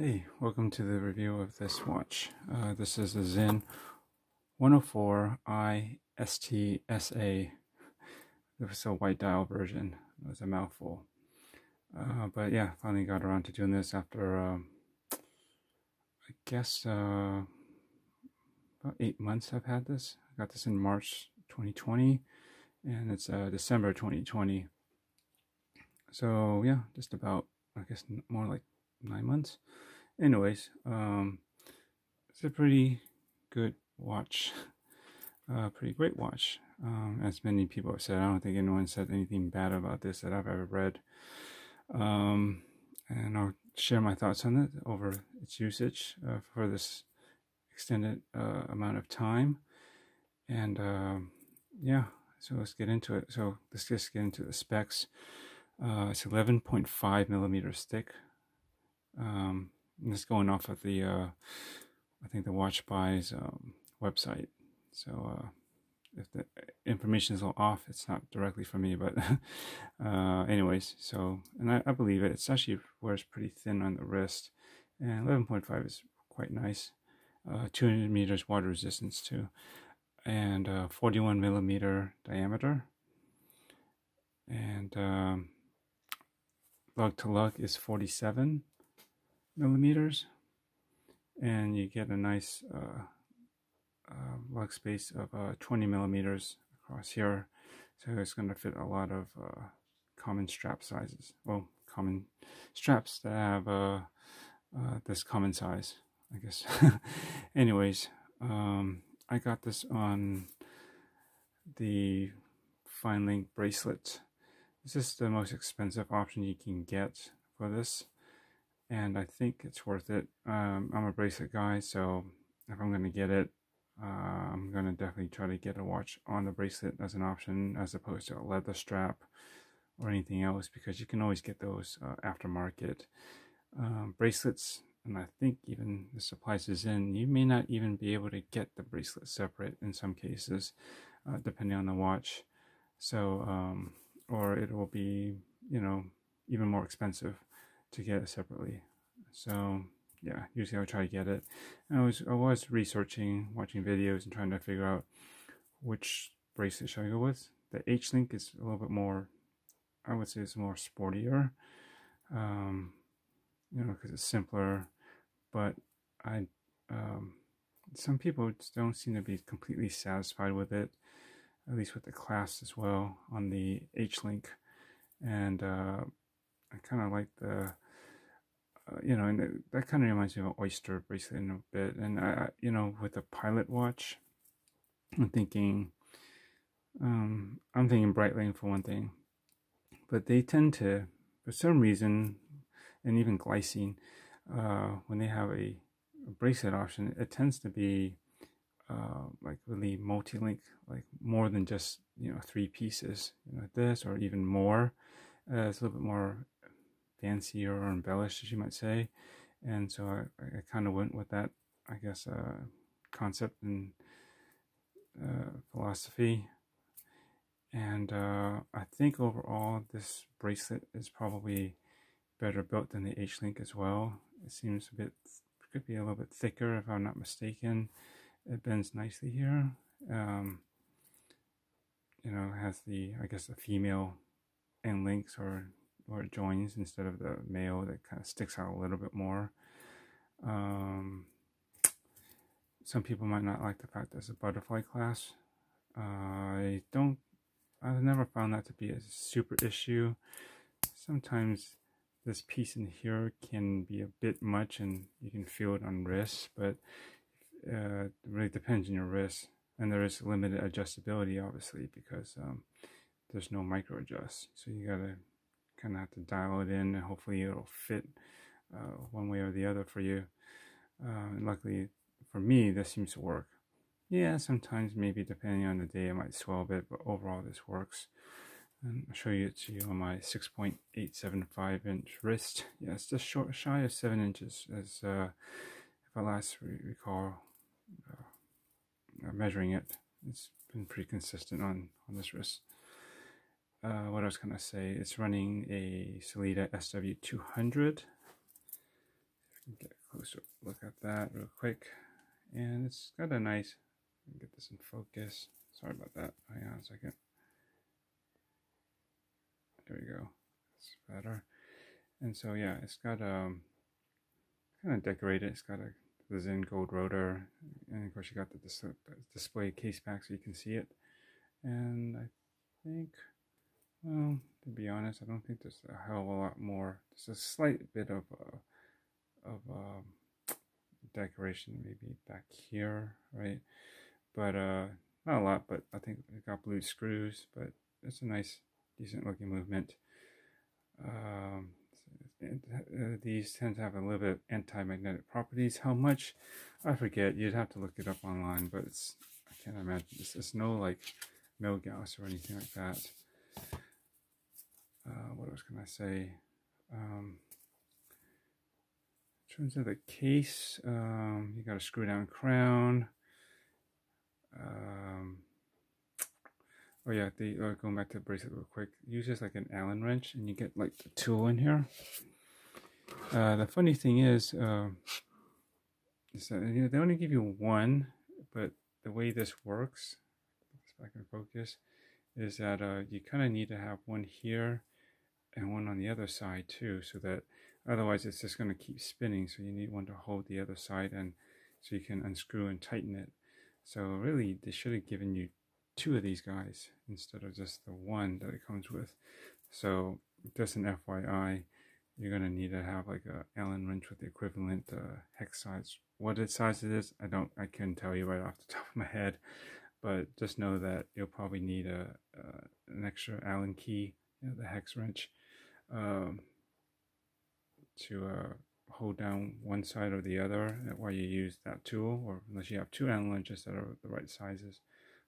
Hey, welcome to the review of this watch. This is the Sinn 104i STSA. It was a white dial version. It was a mouthful. But yeah, finally got around to doing this after, I guess, about 8 months I've had this. I got this in March 2020, and it's December 2020. So yeah, just about, I guess, more like 9 months. Anyways, it's a pretty good watch, pretty great watch. As many people have said, I don't think anyone said anything bad about this that I've ever read. And I'll share my thoughts on it over its usage for this extended amount of time. And yeah, so let's get into it. So let's just get into the specs. It's 11.5 millimeters thick. It's going off of the I think the Watch Buy's website. So if the information is a little off, it's not directly from me, but anyways, so, and I believe it. It's actually wears pretty thin on the wrist, and 11.5 is quite nice. 200 meters water resistance too, and 41 millimeter diameter, and lug to lug is 47 millimeters, and you get a nice lug space of 20 millimeters across here, so it's going to fit a lot of common strap sizes. Well, common straps that have this common size, I guess. Anyways, I got this on the fine link bracelet. This is the most expensive option you can get for this, and I think it's worth it. I'm a bracelet guy, so if I'm going to get it, I'm going to definitely try to get a watch on the bracelet as an option, as opposed to a leather strap or anything else, because you can always get those aftermarket bracelets. And I think even this applies to Sinn. You may not even be able to get the bracelet separate in some cases, depending on the watch. So, or it will be, you know, even more expensive to get it separately. So yeah, usually I'll try to get it. And I was researching, watching videos, and trying to figure out which bracelet should I go with. The H-Link is a little bit more, I would say it's more sportier, you know, because it's simpler. But some people don't seem to be completely satisfied with it, at least with the clasp as well on the H-Link. And I kind of like the you know, and that kind of reminds me of an oyster bracelet in a bit. And I you know, with a pilot watch, I'm thinking Breitling for one thing, but they tend to, for some reason, and even glycine, when they have a bracelet option, it tends to be like really multi-link, like more than just, you know, 3 pieces, you know, like this, or even more. It's a little bit more fancier or embellished, as you might say. And so I kind of went with that, I guess, concept and philosophy. And I think overall this bracelet is probably better built than the H-Link as well. It seems a bit, could be a little bit thicker if I'm not mistaken. It bends nicely here. You know, it has the, I guess, the female end links, or it joins, instead of the male that kind of sticks out a little bit more. Some people might not like the fact there's a butterfly clasp. I've never found that to be a super issue. Sometimes this piece in here can be a bit much, and you can feel it on wrists, but it really depends on your wrist. And there is limited adjustability, obviously, because there's no micro adjust. So you gotta kind of have to dial it in, and hopefully it'll fit one way or the other for you. And luckily for me, this seems to work. Yeah, sometimes maybe depending on the day it might swell a bit, but overall this works. And I'll show it to you on my 6.875 inch wrist. Yeah, it's just shy of 7 inches, as if I last recall measuring it. It's been pretty consistent on this wrist. What I was going to say, it's running a Sellita SW200. get a closer look at that real quick. And it's got a nice, get this in focus. Sorry about that. Hang on a second. There we go. That's better. And so yeah, it's got kind of decorated. It's got the Sinn gold rotor, and of course you got the display case back so you can see it. And I think, well, to be honest, I don't think there's a hell of a lot more. There's a slight bit of decoration maybe back here, right? But not a lot. But I think it got blue screws. But it's a nice, decent looking movement. These tend to have a little bit of anti-magnetic properties. How much? I forget. You'd have to look it up online. But I can't imagine. It's no like Milgauss or anything like that. What else can I say? In terms of the case, you got a screw down crown. Oh yeah, going back to the bracelet real quick, use just like an Allen wrench and you get like the tool in here. The funny thing is that they only give you one, but the way this works, if I can focus, is that you kind of need to have one here and one on the other side too, so that otherwise it's just going to keep spinning. So you need one to hold the other side, and so you can unscrew and tighten it. So really, they should have given you two of these guys instead of just the one that it comes with. So just an FYI, you're going to need to have like a Allen wrench with the equivalent hex size. What its size it is, I couldn't tell you right off the top of my head, but just know that you'll probably need an extra Allen key, the hex wrench, to hold down one side or the other while you use that tool, or unless you have two Allen wrenches that are the right sizes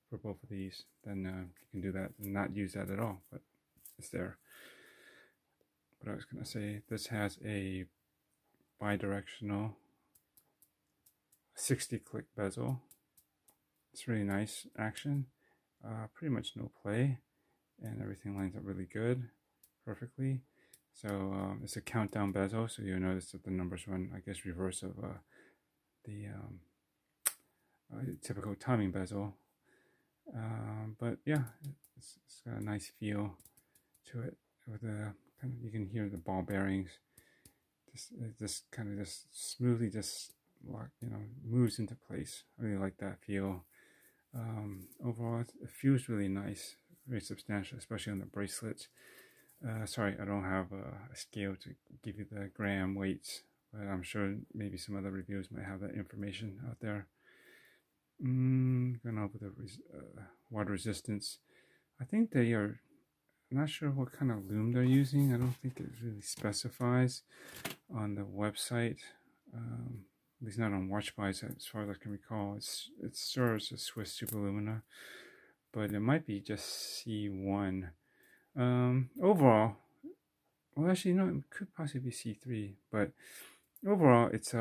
for both of these, then you can do that and not use that at all, but it's there. What I was going to say, this has a bi-directional 60 click bezel. It's really nice action, pretty much no play, and everything lines up really good, perfectly. So it's a countdown bezel, so you'll notice that the numbers run, I guess, reverse of the typical timing bezel. But yeah, it's got a nice feel to it. With you can hear the ball bearings. Just kind of just smoothly moves into place. I really like that feel. Overall, it feels really nice, very substantial, especially on the bracelets. Sorry, I don't have a scale to give you the gram weights, but I'm sure maybe some other reviews might have that information out there. Going over the water resistance. I think they are, I'm not sure what kind of loom they're using. I don't think it really specifies on the website. At least not on WatchBuys, as far as I can recall. It serves as Swiss Superlumina, but it might be just C1. Overall, well, actually, no, it could possibly be C3, but overall, it's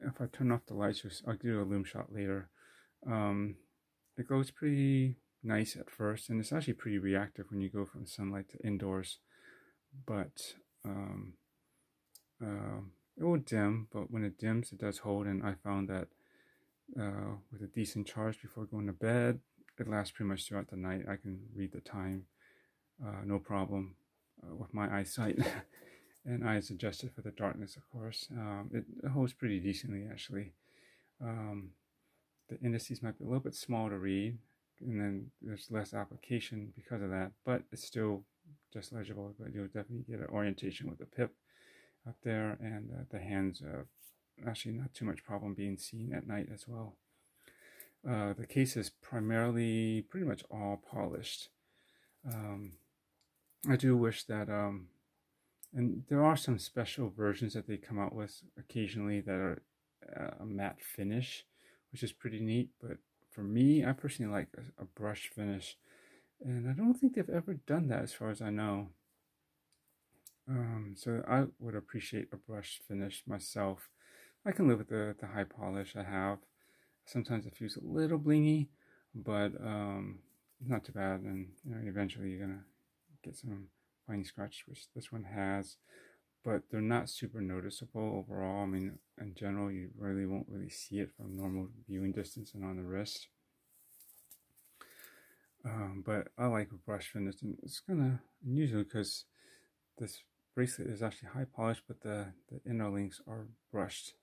if I turn off the lights, I'll do a Loom Shot later. It goes pretty nice at first, and it's actually pretty reactive when you go from sunlight to indoors, but it will dim, but when it dims, it does hold. And I found that with a decent charge before going to bed, it lasts pretty much throughout the night. I can read the time, no problem, with my eyesight. And eyes adjusted for the darkness, of course. It holds pretty decently, actually. The indices might be a little bit small to read, and then there's less application because of that, but it's still just legible. But you'll definitely get an orientation with the pip up there, and the hands actually not too much problem being seen at night as well. The case is primarily pretty much all polished. I do wish that and there are some special versions that they come out with occasionally that are a matte finish, which is pretty neat. But for me, I personally like a brush finish, and I don't think they've ever done that as far as I know. So I would appreciate a brush finish myself. I can live with the high polish I have. Sometimes it feels a little blingy, but not too bad. And eventually you're gonna get some fine scratch, which this one has. but they're not super noticeable overall. I mean, in general, you really won't really see it from normal viewing distance and on the wrist. But I like a brush finish, and it's kind of unusual because this bracelet is actually high polished, but the inner links are brushed.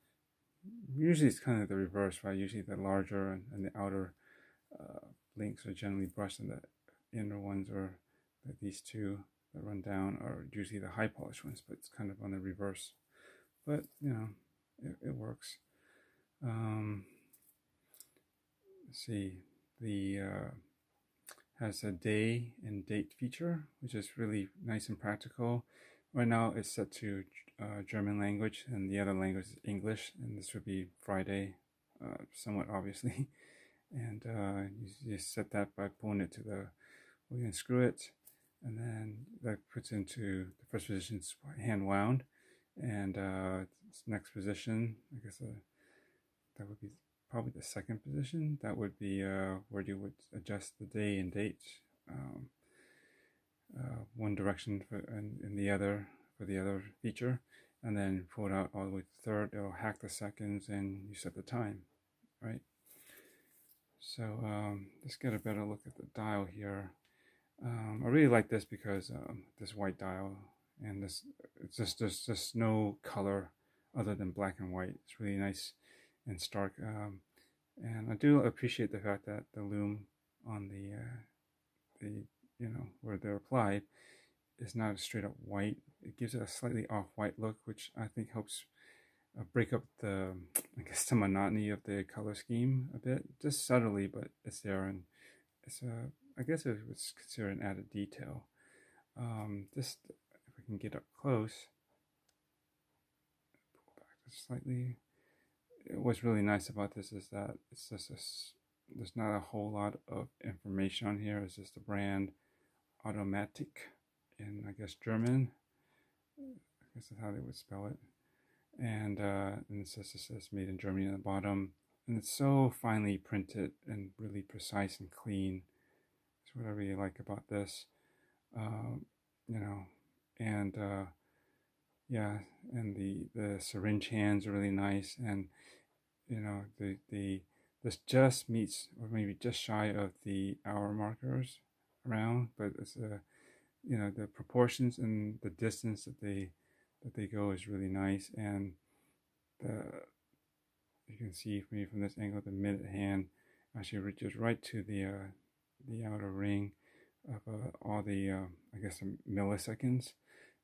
Usually it's kind of the reverse, right? Usually the larger and the outer links are generally brushed, and the inner ones, or these two that run down, are usually the high polished ones, but it's kind of on the reverse. But you know, it works. Let's see, the has a day and date feature, which is really nice and practical. Right now it's set to German language, and the other language is English, and this would be Friday, somewhat obviously. And you set that by pulling it to the, well, you unscrew it, and then that puts into the first position, hand wound, and next position, I guess that would be probably the second position. That would be where you would adjust the day and date, one direction and the other for the other feature, and then pull it out all the way to third. It'll hack the seconds, and you set the time, right? So let's get a better look at the dial here. I really like this because this white dial, and this, there's just no color other than black and white. It's really nice and stark, and I do appreciate the fact that the loom on the you know, where they're applied is not a straight up white. It gives it a slightly off-white look, which I think helps break up the, I guess, the monotony of the color scheme a bit, just subtly, but it's there, and it's I guess it was considered an added detail. Just if we can get up close, pull back just slightly. What's really nice about this is that it's just there's not a whole lot of information on here. It's just the brand Automatic in, I guess, German. I guess that's how they would spell it. And it says made in Germany on the bottom, and it's so finely printed and really precise and clean. That's what I really like about this, you know. And yeah, and the syringe hands are really nice, and you know, this just meets, or maybe just shy of, the hour markers around, but it's you know, the proportions and the distance that they go is really nice. And you can see maybe from this angle, the minute hand actually reaches right to the outer ring of all the I guess the milliseconds,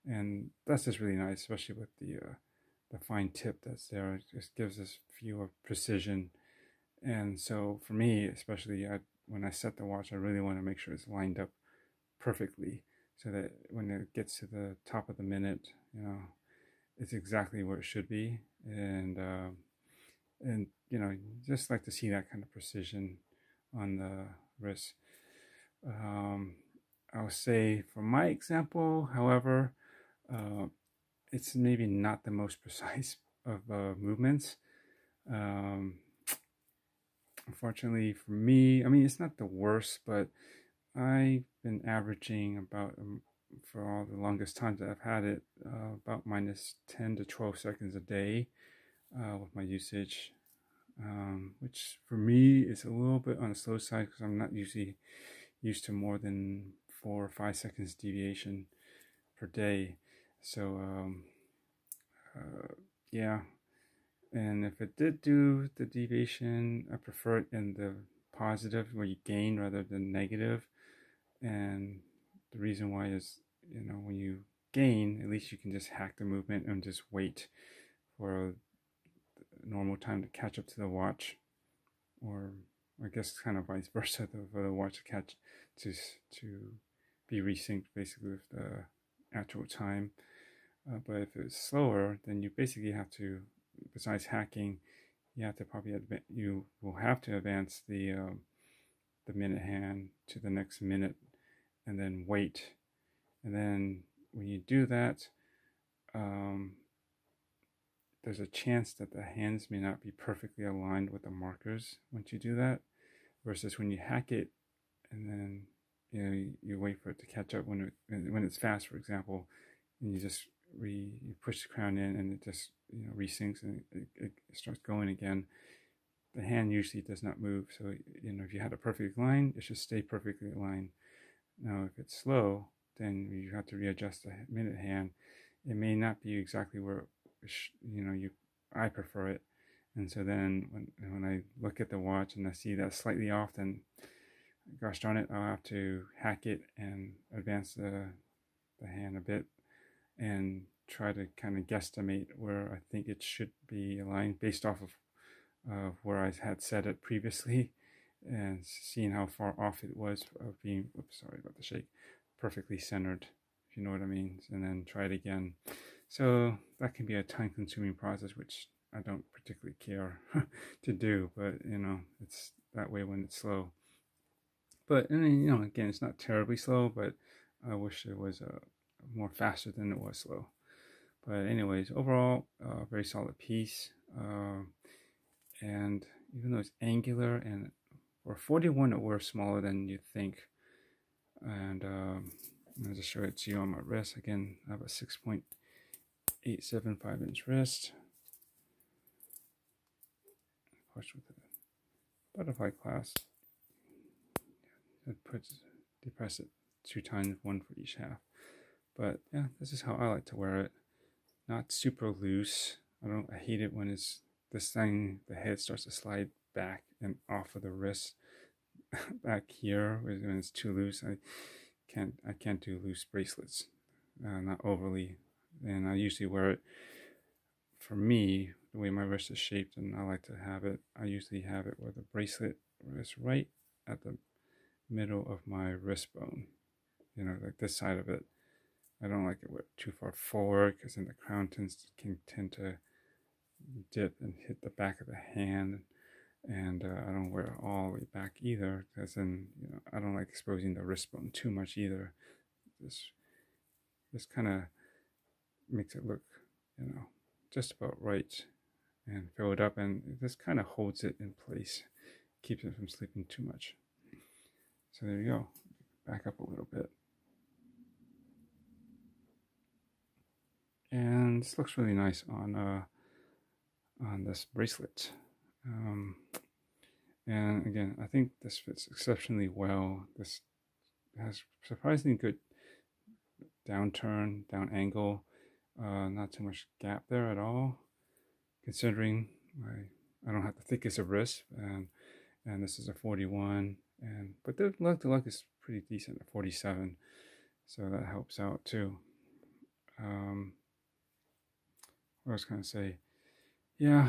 and that's just really nice, especially with the fine tip that's there. It just gives this feel of precision. And so for me, especially, when I set the watch, I really want to make sure it's lined up perfectly, so that when it gets to the top of the minute, you know, it's exactly where it should be. And you know, just like to see that kind of precision on the wrist. I'll say for my example, however, it's maybe not the most precise of movements. Unfortunately for me, I mean, it's not the worst, but I've been averaging about, for all the longest times that I've had it, about minus 10 to 12 seconds a day with my usage, which for me is a little bit on the slow side, because I'm not usually used to more than 4 or 5 seconds deviation per day. So yeah, and if it did do the deviation, I prefer it in the positive, where you gain rather than negative. And the reason why is, you know, when you gain, at least you can just hack the movement and just wait for a normal time to catch up to the watch, or I guess kind of vice versa, for the watch to catch, to be resynced basically with the actual time. But if it's slower, then you basically have to, besides hacking, you have to probably you will have to advance the minute hand to the next minute, and then wait. And then when you do that, there's a chance that the hands may not be perfectly aligned with the markers once you do that, versus when you hack it and then, you know, you wait for it to catch up when it's fast, for example, and you just you push the crown in and it just, you know, resyncs and it starts going again. The hand usually does not move, so, you know, if you had a perfect line, it should stay perfectly aligned. Now, if it's slow, then you have to readjust the minute hand. It may not be exactly where, you know, I prefer it. And so then when I look at the watch and I see that slightly off, then gosh darn it, I'll have to hack it and advance the hand a bit and try to kind of guesstimate where I think it should be aligned based off of where I had set it previously, and seeing how far off it was of being, oops, sorry about the shake, perfectly centered, if you know what I mean, and then try it again. So that can be a time-consuming process, which I don't particularly care to do, but you know, it's that way when it's slow. But, and then, you know, again, it's not terribly slow, but I wish it was more faster than it was slow. But anyways, overall, very solid piece. And even though it's angular, and for 41 it were smaller than you'd think. And I'll just show it to you on my wrist. Again, I have a 6.875 inch wrist. Of course, with the butterfly clasp, it depress it 2 times, 1 for each half. But yeah, this is how I like to wear it. Not super loose. I hate it when it's this thing, the head starts to slide back and off of the wrist back here when it's too loose. I can't do loose bracelets, not overly. And I usually wear it, for me, the way my wrist is shaped, and I like to have it, I usually have it where the bracelet is right at the middle of my wrist bone, you know, like this side of it. I don't like it too far forward, because then the crown can tend to dip and hit the back of the hand, and I don't wear it all the way back either, because then, you know, I don't like exposing the wrist bone too much either. This kind of makes it look, you know, just about right, and fill it up, and this kind of holds it in place, keeps it from slipping too much. So there you go. Back up a little bit. And this looks really nice on this bracelet. And again, I think this fits exceptionally well. This has surprisingly good down angle, not too much gap there at all, considering I don't have the thickest of wrist, and this is a 41, but the lug to lug is pretty decent at 47, so that helps out too. What I was going to say, yeah,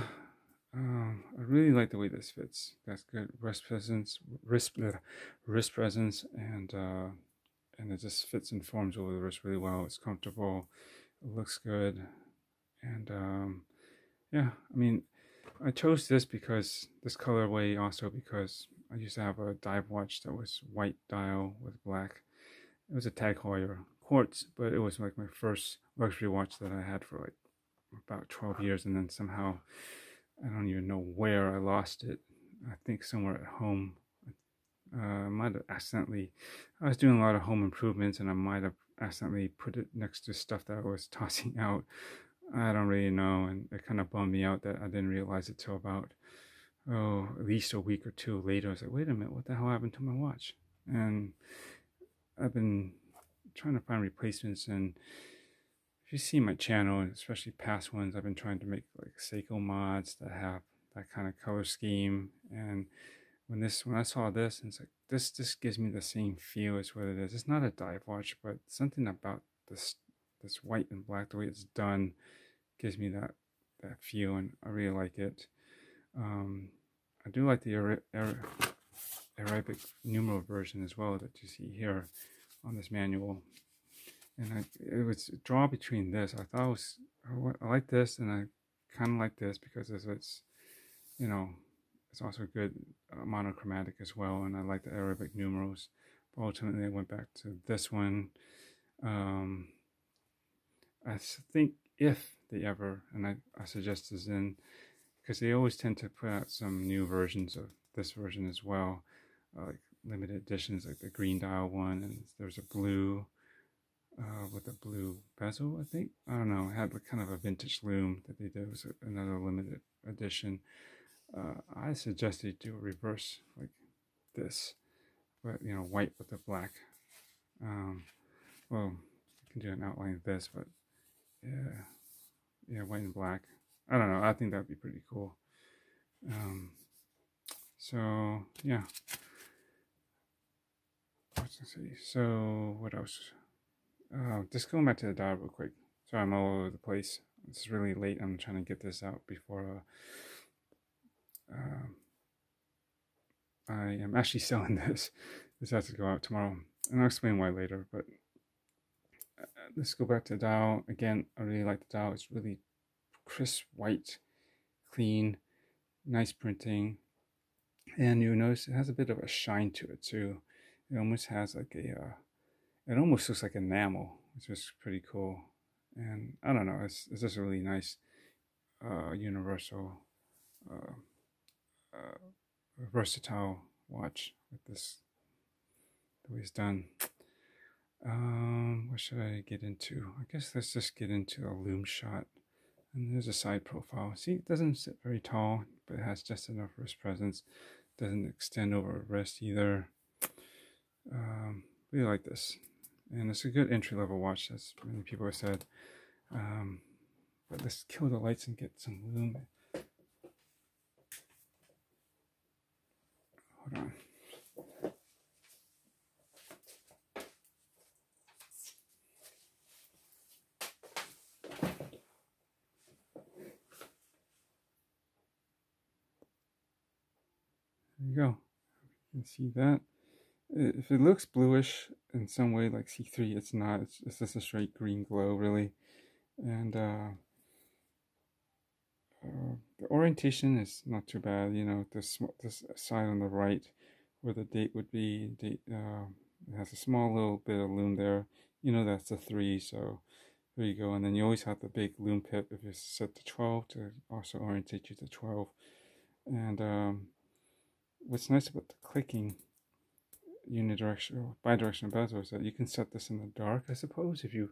I really like the way this fits. That's good wrist presence, and it just fits and forms over the wrist really well. It's comfortable, it looks good, and yeah, I mean, I chose this colorway also because I used to have a dive watch that was white dial with black. It was a Tag Heuer quartz, but it was like my first luxury watch that I had for like about 12 years, and then somehow, I don't even know where I lost it. I think somewhere at home. I might have accidentally, I was doing a lot of home improvements, and I might have accidentally put it next to stuff that I was tossing out. I don't really know, and it kind of bummed me out that I didn't realize it till about, at least a week or two later. I was like, wait a minute, what the hell happened to my watch? And I've been trying to find replacements, and if you see my channel, especially past ones, I've been trying to make like Seiko mods that have that kind of color scheme. And when I saw this, and it's like, this gives me the same feel as what it is. It's not a dive watch, but something about this white and black, the way it's done, gives me that feel, and I really like it. I do like the Arabic numeral version as well that you see here on this manual. And it was a draw between this. I thought I like this, and I kind of like this because it's, you know, it's also good monochromatic as well, and I like the Arabic numerals. But ultimately, I went back to this one. I think if they ever, and I suggest the Sinn, because they always tend to put out some new versions of this version as well, like limited editions, like the green dial one, and there's a blue. with a blue bezel, I think. I don't know. It had like kind of a vintage loom that they did. It was another limited edition. I suggest you do a reverse like this, but you know, white with the black. Well, you can do an outline of this, but yeah, white and black. I don't know. I think that'd be pretty cool. So yeah. Let's see. So what else? Just going back to the dial real quick. Sorry, I'm all over the place. It's really late. I'm trying to get this out before I am actually selling this. This has to go out tomorrow, and I'll explain why later. But let's go back to the dial again. I really like the dial. It's really crisp white, clean, nice printing, and you notice it has a bit of a shine to it too. It almost has like it almost looks like enamel, which is pretty cool. And I don't know, it's just a really nice universal versatile watch with this, the way it's done. What should I get into? I guess let's just get into a Loom Shot. And there's a side profile. See, it doesn't sit very tall, but it has just enough wrist presence. Doesn't extend over a wrist either. Really like this. And it's a good entry-level watch, as many people have said. But let's kill the lights and get some loom. Hold on. There you go. You can see that. If it looks bluish in some way like C3, it's not. It's just a straight green glow, really. And the orientation is not too bad. You know, this side on the right, where the date would be, it has a small little bit of loom there. You know, that's a 3, so there you go. And then you always have the big loom pip if it's set to 12 to also orientate you to 12. And what's nice about the clicking unidirectional, bidirectional bezel is that you can set this in the dark, I suppose. If you,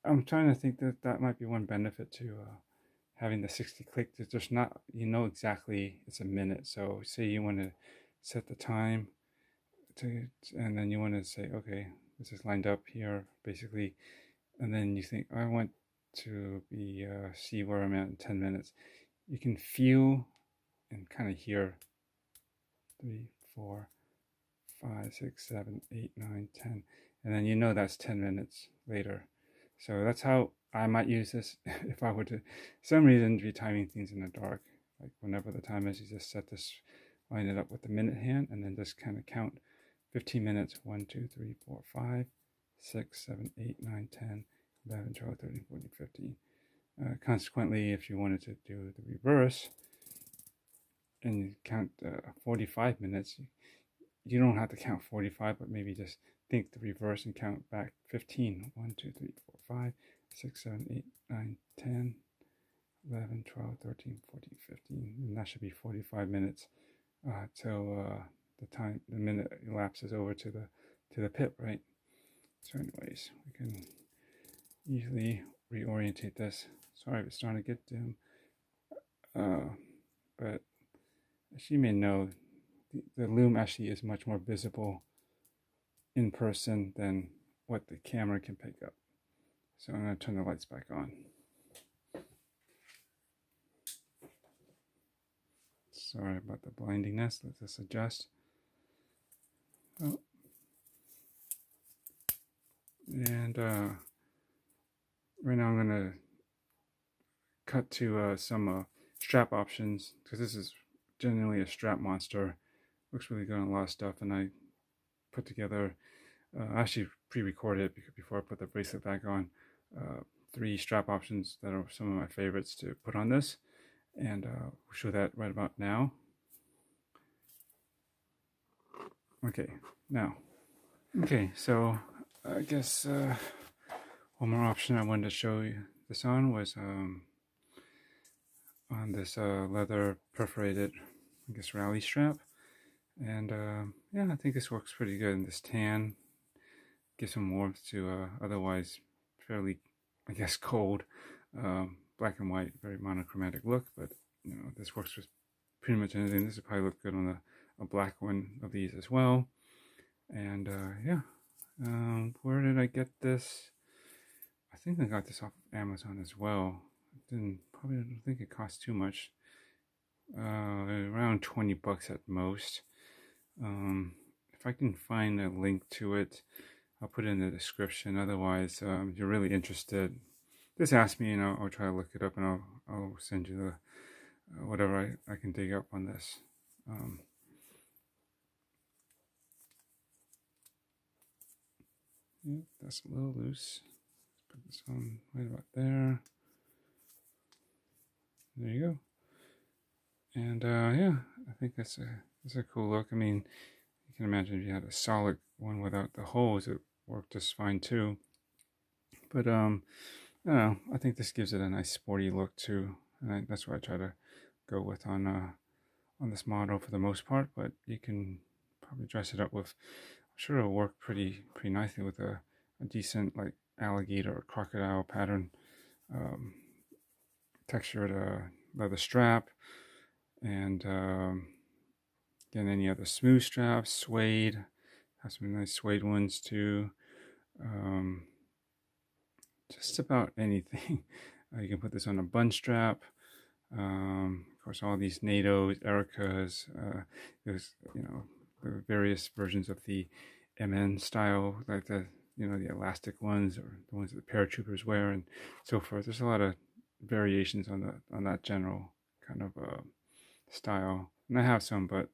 I'm trying to think that might be one benefit to having the 60 click. That there's not, you know exactly it's a minute. So say you want to set the time to, and then you want to say, okay, this is lined up here basically, and then you think, I want to be see where I'm at in 10 minutes. You can feel and kind of hear 3, 4, 5, 6, 7, 8, 9, 10, and then you know that's 10 minutes later. So that's how I might use this if I were to, for some reason, be timing things in the dark. Like whenever the time is, you just set this, line it up with the minute hand, and then just kind of count 15 minutes. 1, 2, 3, 4, 5, 6, 7, 8, 9, 10, 11, 12, 13, 14, 15. Consequently, if you wanted to do the reverse and you count 45 minutes, you don't have to count 45, but maybe just think the reverse and count back 15. 1, 2, 3, 4, 5, 6, 7, 8, 9, 10, 11, 12, 13, 14, 15. And that should be 45 minutes till the minute elapses over to the pip, right? So anyways, we can easily reorientate this. Sorry if it's starting to get dim. But as you may know, the loom actually is much more visible in person than what the camera can pick up. So I'm going to turn the lights back on. Sorry about the blindiness. Let's just adjust. Oh. And right now I'm going to cut to some strap options, because this is generally a strap monster. Looks really good on a lot of stuff, and I put together, actually pre-recorded before I put the bracelet back on, 3 strap options that are some of my favorites to put on this, and we'll show that right about now. Okay, now, so I guess one more option I wanted to show you this on was on this leather perforated, I guess, rally strap. And yeah, I think this works pretty good in this tan. give some warmth to otherwise fairly, I guess, cold black and white, very monochromatic look. But you know, this works with pretty much anything. This would probably look good on a black one of these as well. And yeah, where did I get this? I think I got this off of Amazon as well. Probably don't think it cost too much. Around 20 bucks at most. If I can find a link to it, I'll put it in the description. Otherwise, if you're really interested, just ask me and I'll try to look it up, and I'll send you the whatever I can dig up on this. Yeah, that's a little loose. Let's put this on right about there. There you go. And yeah, I think that's a cool look. I mean, you can imagine if you had a solid one without the holes, it worked just fine too. But I don't know, I think this gives it a nice sporty look too, and that's what I try to go with on this model for the most part. But you can probably dress it up with, I'm sure it'll work pretty nicely with a decent like alligator or crocodile pattern textured leather strap, and again, any other smooth straps, suede, have some nice suede ones too. Just about anything. You can put this on a bun strap. Of course, all these Natos, Ericas, there's, you know, the various versions of the MN style, like the, you know, the elastic ones, or the ones that the paratroopers wear, and so forth. There's a lot of variations on that general kind of style, and I have some, but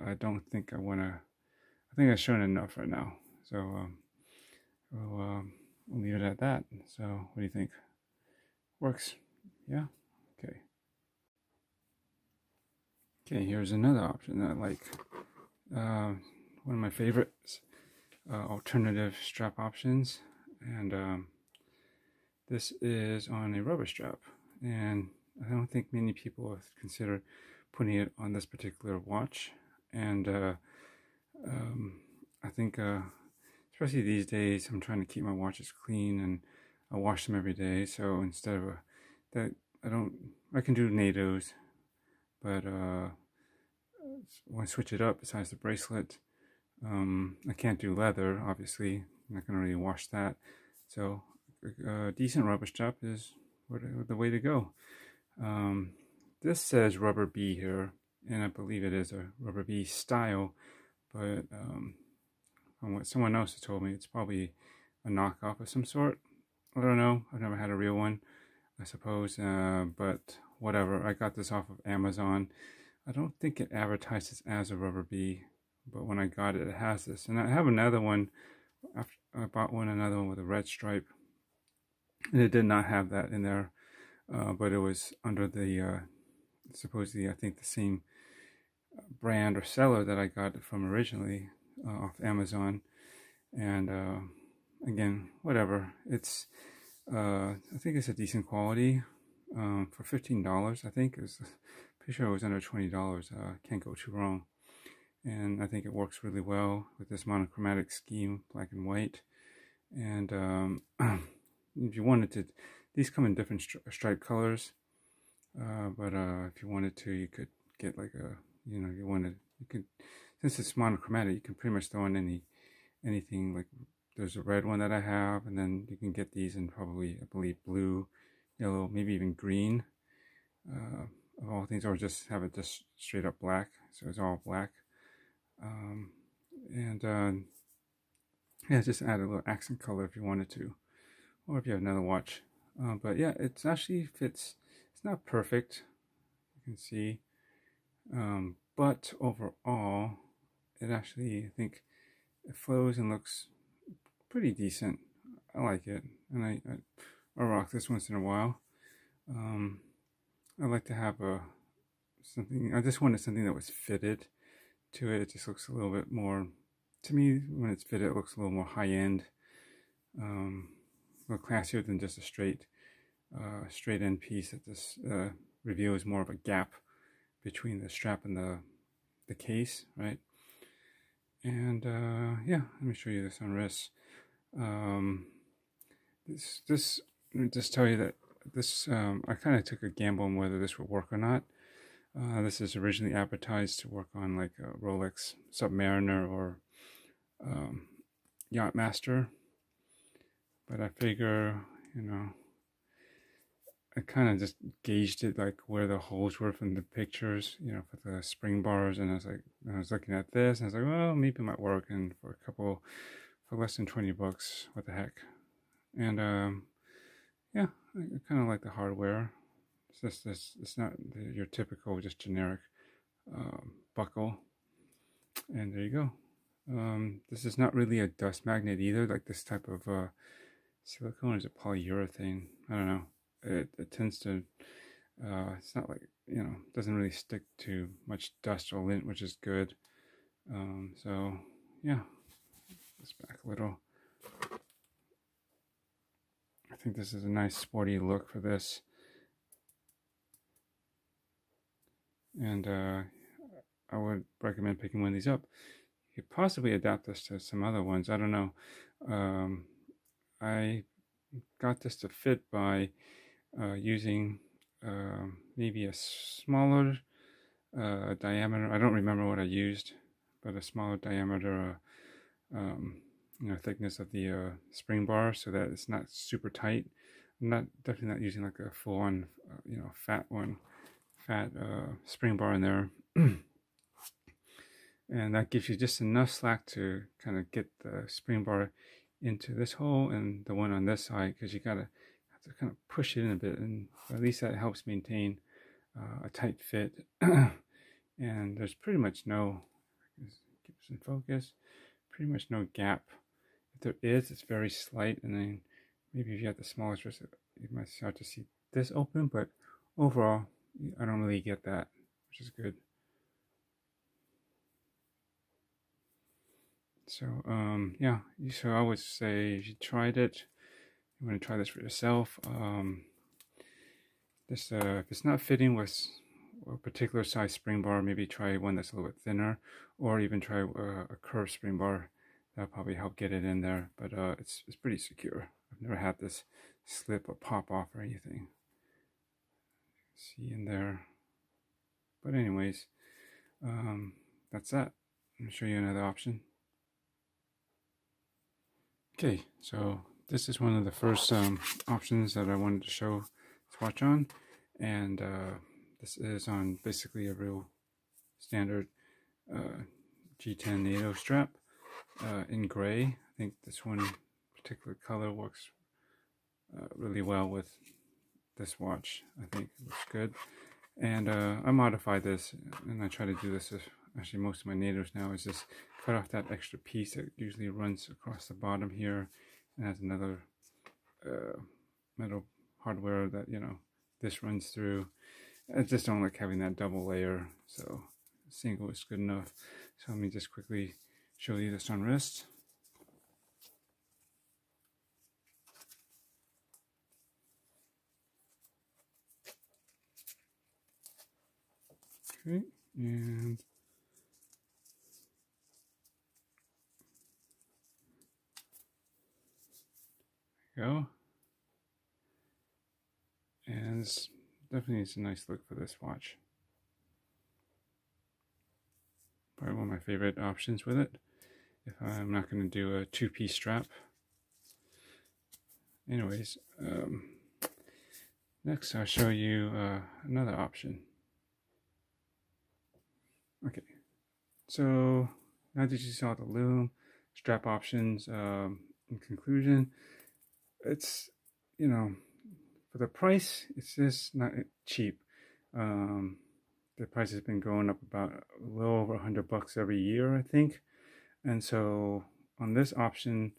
I don't think I want to. I think I've shown enough right now, so we'll leave it at that. So, what do you think? Works? Yeah. Okay. Okay. Here's another option that I like. One of my favorites, alternative strap options, and this is on a rubber strap, and I don't think many people have considered putting it on this particular watch. And I think especially these days, I'm trying to keep my watches clean, and I wash them every day. So instead of that, I can do Natos, but when I switch it up, besides the bracelet, I can't do leather, obviously. I'm not going to really wash that. So a decent rubber strap is the way to go. This says rubber B here, and I believe it is a rubber B style, but from what someone else has told me, it's probably a knockoff of some sort. I don't know. I've never had a real one, I suppose, but whatever. I got this off of Amazon. I don't think it advertises as a rubber B, but when I got it, it has this. And I have another one. After I bought another one with a red stripe, and it did not have that in there, but it was under the supposedly, I think, the same brand or seller that I got it from originally off Amazon. And again, whatever, it's I think it's a decent quality for $15. I think it was, pretty sure it was under $20. Can't go too wrong. And I think it works really well with this monochromatic scheme, black and white. And if you wanted to, these come in different stripe colors, but if you wanted to, you could get like a, you know, you could, since it's monochromatic, you can pretty much throw in anything. Like there's a red one that I have, and then you can get these in probably, I believe, blue, yellow, maybe even green, of all things, or just have it just straight up black, so it's all black. And yeah, just add a little accent color if you wanted to, or if you have another watch. But yeah, it actually fits. It's not perfect, you can see, but overall, it actually, I think, it flows and looks pretty decent. I like it, and I rock this once in a while. I like to have something. I just wanted something that was fitted to it. It just looks a little bit more, to me, when it's fitted, it looks a little more high end, a little classier than just a straight end piece. That this reveals more of a gap between the strap and the case, right? And yeah, let me show you this on wrist. Let me just tell you that this I kind of took a gamble on whether this would work or not. This is originally advertised to work on like a Rolex Submariner or Yachtmaster, but I figure, you know, I kind of just gauged it like where the holes were from the pictures, you know, for the spring bars, and I was looking at this, and I was like, well, maybe it might work, and for less than 20 bucks, what the heck? And yeah, I kind of like the hardware. It's not your typical just generic buckle, and there you go. This is not really a dust magnet either, like this type of silicone. Is a polyurethane? I don't know. It tends to it's not like, you know, doesn't really stick to much dust or lint, which is good. So yeah, this back a little. I think this is a nice sporty look for this, and I would recommend picking one of these up. You could possibly adapt this to some other ones. I don't know. I got this to fit by using maybe a smaller diameter. I don't remember what I used, but a smaller diameter, you know, thickness of the spring bar, so that it's not super tight. I'm definitely not using like a full-on, you know, fat spring bar in there. And that gives you just enough slack to kind of get the spring bar into this hole and the one on this side, because you have to kind of push it in a bit, and at least that helps maintain a tight fit. And there's pretty much no, keep this in focus, pretty much no gap. If there is, it's very slight, and then maybe if you have the smallest wrist, you might start to see this open, but overall, I don't really get that, which is good. So yeah, so I would say if you tried it, you want to try this for yourself. This if it's not fitting with a particular size spring bar, maybe try one that's a little bit thinner, or even try a curved spring bar. That'll probably help get it in there. But it's pretty secure. I've never had this slip or pop off or anything. See in there. But anyways, that's that. Let me show you another option. Okay, so this is one of the first options that I wanted to show swatch on, and this is on basically a real standard G10 Nato Strap in gray. I think this one particular color works really well with this watch. I think it looks good, and I modified this, and I try to do this with actually most of my Natos now, is just cut off that extra piece that usually runs across the bottom here and has another metal hardware that, you know, this runs through. I just don't like having that double layer, so single is good enough. So let me just quickly show you this on wrist. Okay, and go. And it's definitely a nice look for this watch. Probably one of my favorite options with it, if I'm not going to do a two-piece strap. Anyways, next I'll show you another option. Okay, so now that you saw the Loom strap options, in conclusion, it's, you know, for the price, it's just not cheap. The price has been going up about a little over $100 every year, I think. And so on this option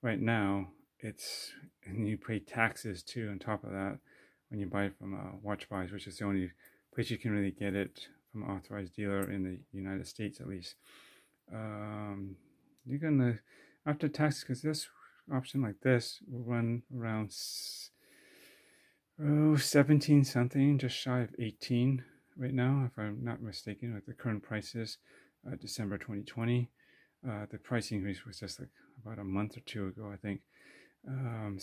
right now, and you pay taxes too on top of that when you buy it from Watch Buys, which is the only place you can really get it from an authorized dealer in the United States, at least. You're gonna, after taxes, because this option like this will run around 17 something, just shy of 18 right now, if I'm not mistaken, with the current prices, December 2020. The price increase was just like about a month or two ago, I think. And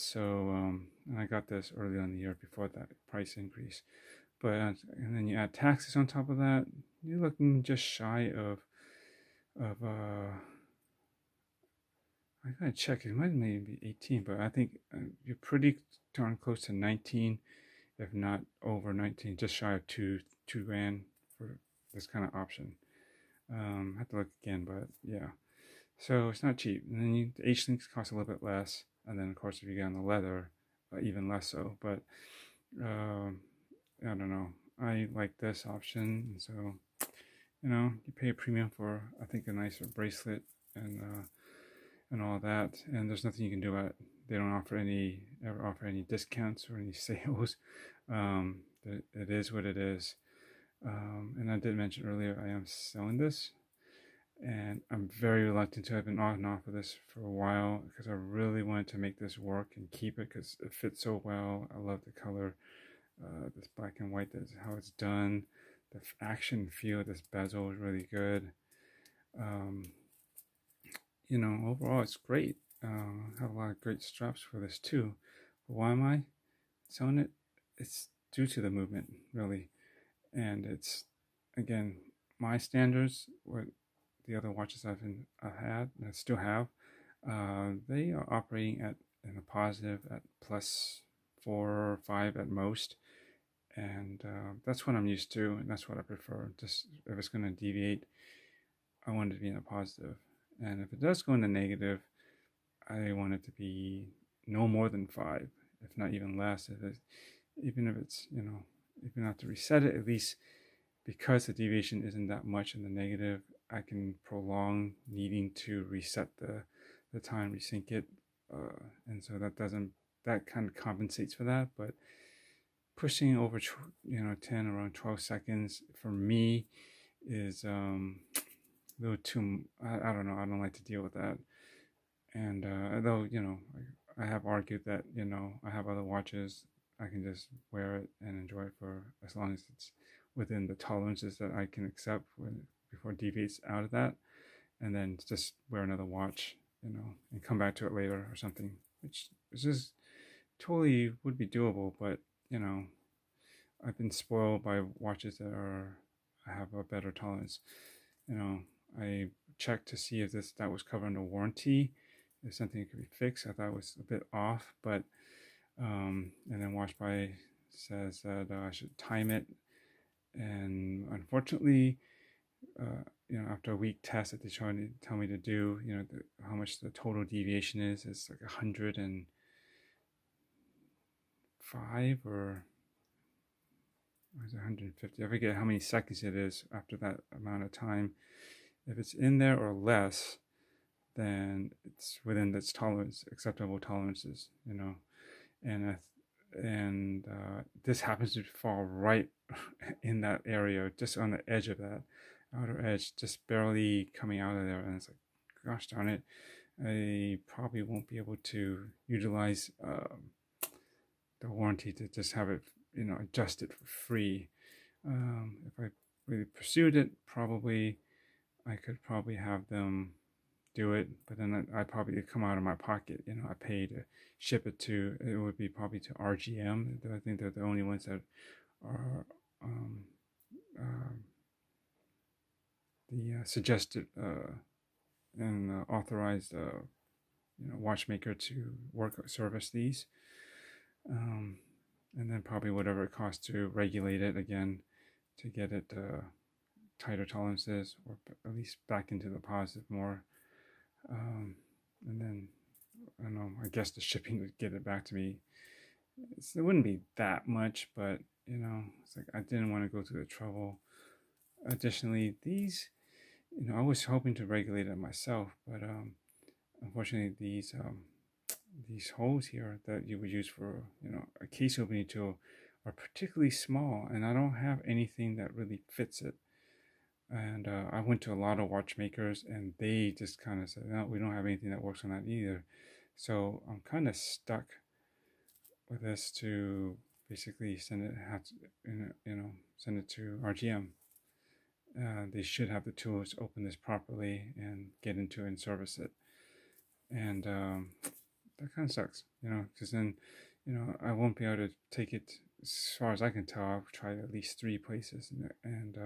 I got this early on in the year before that price increase. But and then you add taxes on top of that, you're looking just shy of I gotta check. It might maybe be 18, but I think you're pretty darn close to 19, if not over 19, just shy of two grand for this kind of option. I have to look again, but yeah. So it's not cheap. And then the H-links cost a little bit less, and then of course if you get on the leather, even less so. But I don't know. I like this option, and so you pay a premium for I think a nicer bracelet and all that, and there's nothing you can do about it. They don't ever offer any discounts or any sales. It is what it is. And I did mention earlier I am selling this, and I'm very reluctant to. Have been on and off of this for a while because I really wanted to make this work and keep it because it fits so well. I love the color, this black and white. That's how it's done. The action feel of this bezel is really good. Overall it's great. I have a lot of great straps for this too. But why am I selling it? It's due to the movement, really. And it's, again, my standards, what the other watches I've had and I still have, they are operating in a positive at +4 or 5 at most. And that's what I'm used to, and that's what I prefer. Just if it's going to deviate, I want it to be in a positive. And if it does go in the negative, I want it to be no more than 5, if not even less. Even if it's, if you have to reset it, at least because the deviation isn't that much in the negative, I can prolong needing to reset the time, resync it. And so that kind of compensates for that. But pushing over, 10, around 12 seconds for me is a little too, I don't know, I don't like to deal with that. And although, I have argued that, I have other watches, I can just wear it and enjoy it for as long as it's within the tolerances that I can accept before it deviates out of that. And then just wear another watch, and come back to it later or something, which is just totally would be doable. But, I've been spoiled by watches that have a better tolerance. I checked to see if that was covered under warranty, if something could be fixed. I thought it was a bit off, but and then Watch By says that I should time it, and unfortunately, after a week test that they try to tell me to do, how much the total deviation is, it's like 105 or is it 150? I forget how many seconds it is after that amount of time. If it's in there or less, then it's within its acceptable tolerances, and this happens to fall right in that area, just on the edge of that outer edge, just barely coming out of there. And it's like, gosh darn it, I probably won't be able to utilize the warranty to just have it, adjust it for free. If I really pursued it, probably I could probably have them do it, but then I'd probably come out of my pocket. I pay to ship it to. It would be probably to RGM. I think they're the only ones that are the suggested and authorized watchmaker to service these. And then probably whatever it costs to regulate it again to get it tighter tolerances, or at least back into the positive more. And then I don't know, I guess the shipping would get it back to me. It wouldn't be that much, but it's like I didn't want to go through the trouble. Additionally, these, I was hoping to regulate it myself, but unfortunately these holes here that you would use for a case opening tool are particularly small, and I don't have anything that really fits it. And I went to a lot of watchmakers, and they just kind of said, no, we don't have anything that works on that either. So I'm kind of stuck with this to basically send it to RGM. they should have the tools to open this properly and get into it and service it. And that kind of sucks, you know, because then, you know, I won't be able to take it. As far as I can tell, I've tried at least 3 places, and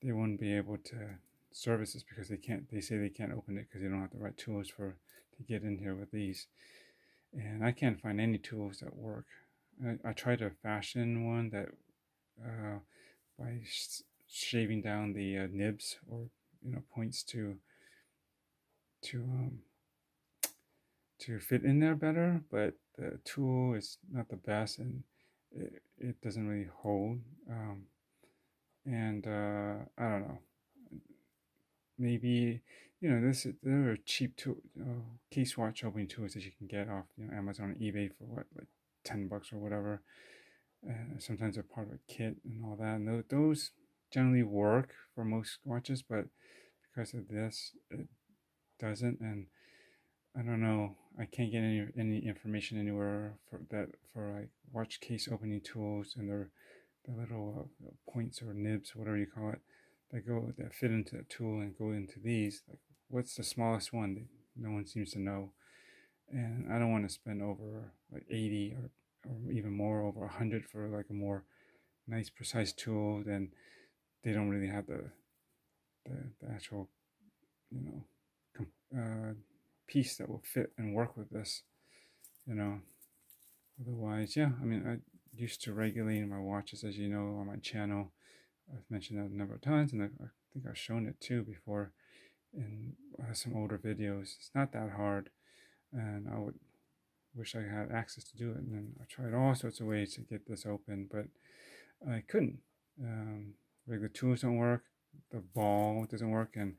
they won't be able to service this because they say they can't open it because they don't have the right tools to get in here with these. And I can't find any tools that work. I tried to fashion one that by shaving down the nibs, or, you know, points to fit in there better, but the tool is not the best, and it doesn't really hold. And I don't know. Maybe, you know, there are cheap case watch opening tools that you can get off, you know, Amazon and eBay for what, like $10 or whatever. Sometimes they're part of a kit and all that. And those generally work for most watches, but because of this, it doesn't. And I don't know. I can't get any information anywhere for like watch case opening tools and the little points or nibs, whatever you call it, that fit into the tool and go into these. Like, what's the smallest one? No one seems to know. And I don't want to spend over like 80 or even more, over 100 for like a more nice, precise tool. Then they don't really have the actual, you know, piece that will fit and work with this, you know. Otherwise, yeah, I mean, I used to regulating my watches, as you know, on my channel. I've mentioned that a number of times, and I think I've shown it too before in some older videos. It's not that hard, and I would wish I had access to do it. And then I tried all sorts of ways to get this open, but I couldn't. Regular tools don't work, the ball doesn't work, and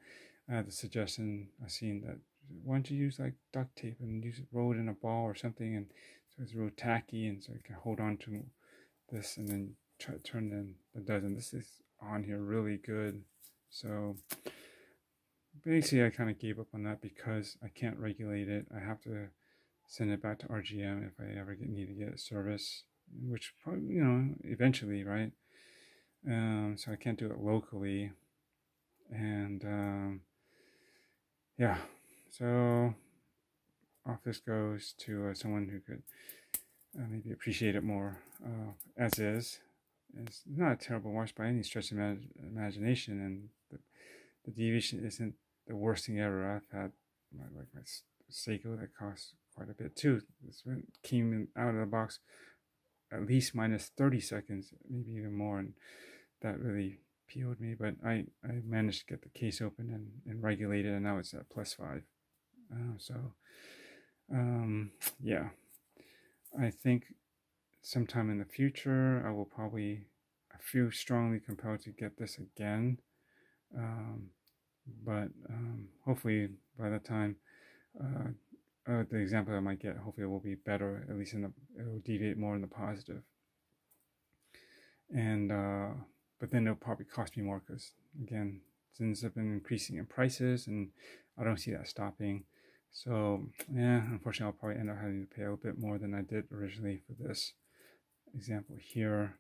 I had the suggestion I seen that, why don't you use like duct tape and roll it in a ball or something, and so it's real tacky, and so you can hold on to this and then try to turn it in. It doesn't. This is on here really good. So basically I kind of gave up on that because I can't regulate it. I have to send it back to RGM if I ever need to get a service, which probably, you know, eventually, right? So I can't do it locally, and yeah, so off this goes to someone who could maybe appreciate it more as is. It's not a terrible watch by any stretch of imagination, and the deviation isn't the worst thing ever. I've had my Seiko that costs quite a bit too. This one came out of the box at least minus 30 seconds, maybe even more, and that really PO'd me. But I managed to get the case open and regulate it, and now it's at +5. Yeah, I think sometime in the future I will probably feel strongly compelled to get this again, but hopefully by the time the example I might get, hopefully it will be better, at least it will deviate more in the positive. And but then it'll probably cost me more because, again, Sinns have been increasing in prices, and I don't see that stopping. So yeah, unfortunately I'll probably end up having to pay a little bit more than I did originally for this example here.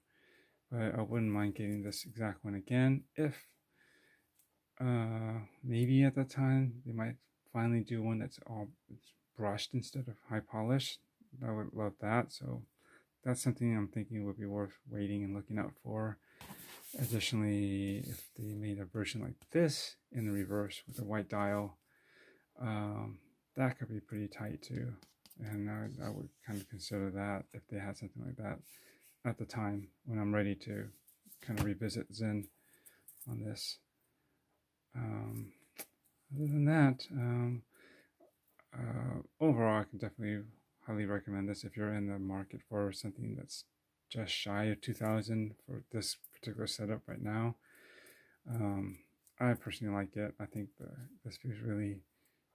But I wouldn't mind getting this exact one again if maybe at that time they might finally do one that's all brushed instead of high polish. I would love that. So that's something I'm thinking would be worth waiting and looking out for. Additionally, if they made a version like this in the reverse with a white dial, that could be pretty tight too. And I would kind of consider that if they had something like that at the time when I'm ready to kind of revisit Sinn on this. Other than that, overall, I can definitely highly recommend this if you're in the market for something that's just shy of 2,000 for this particular setup right now. I personally like it. I think this feels really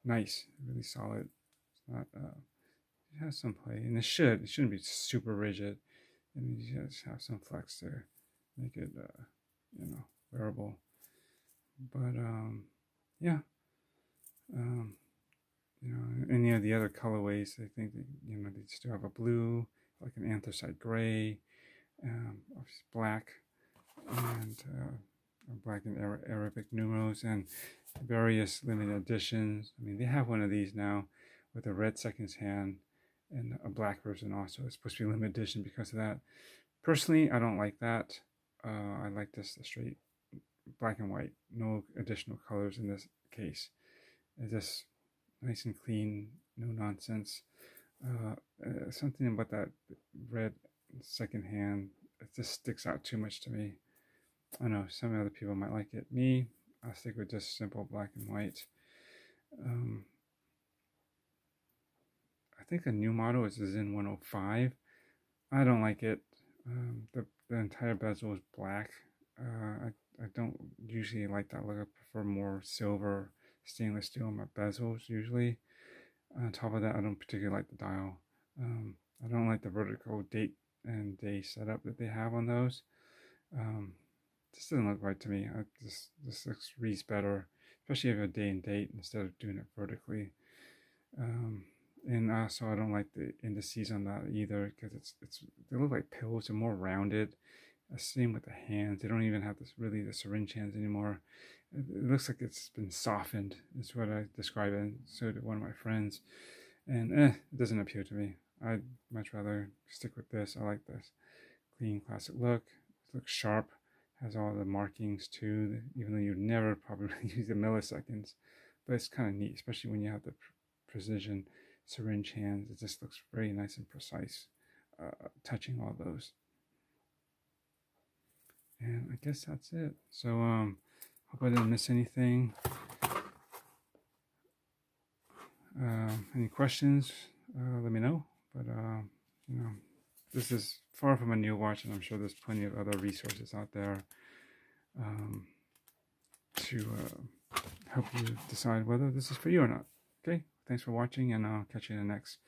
nice, really solid. It's not, it has some play, and it shouldn't be super rigid. I mean, you just have some flex to make it, you know, wearable. But yeah, you know, any of the other colorways, I think that, you know, they still have a blue, like an anthracite gray, black, and black and Arabic numerals, and various limited editions. I mean, they have one of these now with a red seconds hand and a black version also. It's supposed to be limited edition because of that. Personally, I don't like that. I like this the straight black and white, no additional colors in this case. It's just nice and clean, no nonsense. Something about that red second hand, it just sticks out too much to me. I know some other people might like it. Me, I'll stick with just simple black and white. I think a new model is the Sinn 105. I don't like it. The entire bezel is black. I don't usually like that look. I prefer more silver stainless steel in my bezels usually. On top of that, I don't particularly like the dial. I don't like the vertical date and day setup that they have on those. This doesn't look right to me. This reads better, especially if you have a day and date instead of doing it vertically. And also, I don't like the indices on that either because they look like pills. They're more rounded. Same with the hands. They don't even have the syringe hands anymore. It looks like it's been softened. Is what I describe it. And so did one of my friends. And it doesn't appeal to me. I'd much rather stick with this. I like this clean, classic look. It looks sharp. Has all the markings too, even though you'd never probably use the milliseconds. But it's kind of neat, especially when you have the precision syringe hands. It just looks very nice and precise, touching all those. And I guess that's it. So hope I didn't miss anything. Any questions, let me know. But you know, this is far from a new watch, and I'm sure there's plenty of other resources out there to help you decide whether this is for you or not. Okay, thanks for watching, and I'll catch you in the next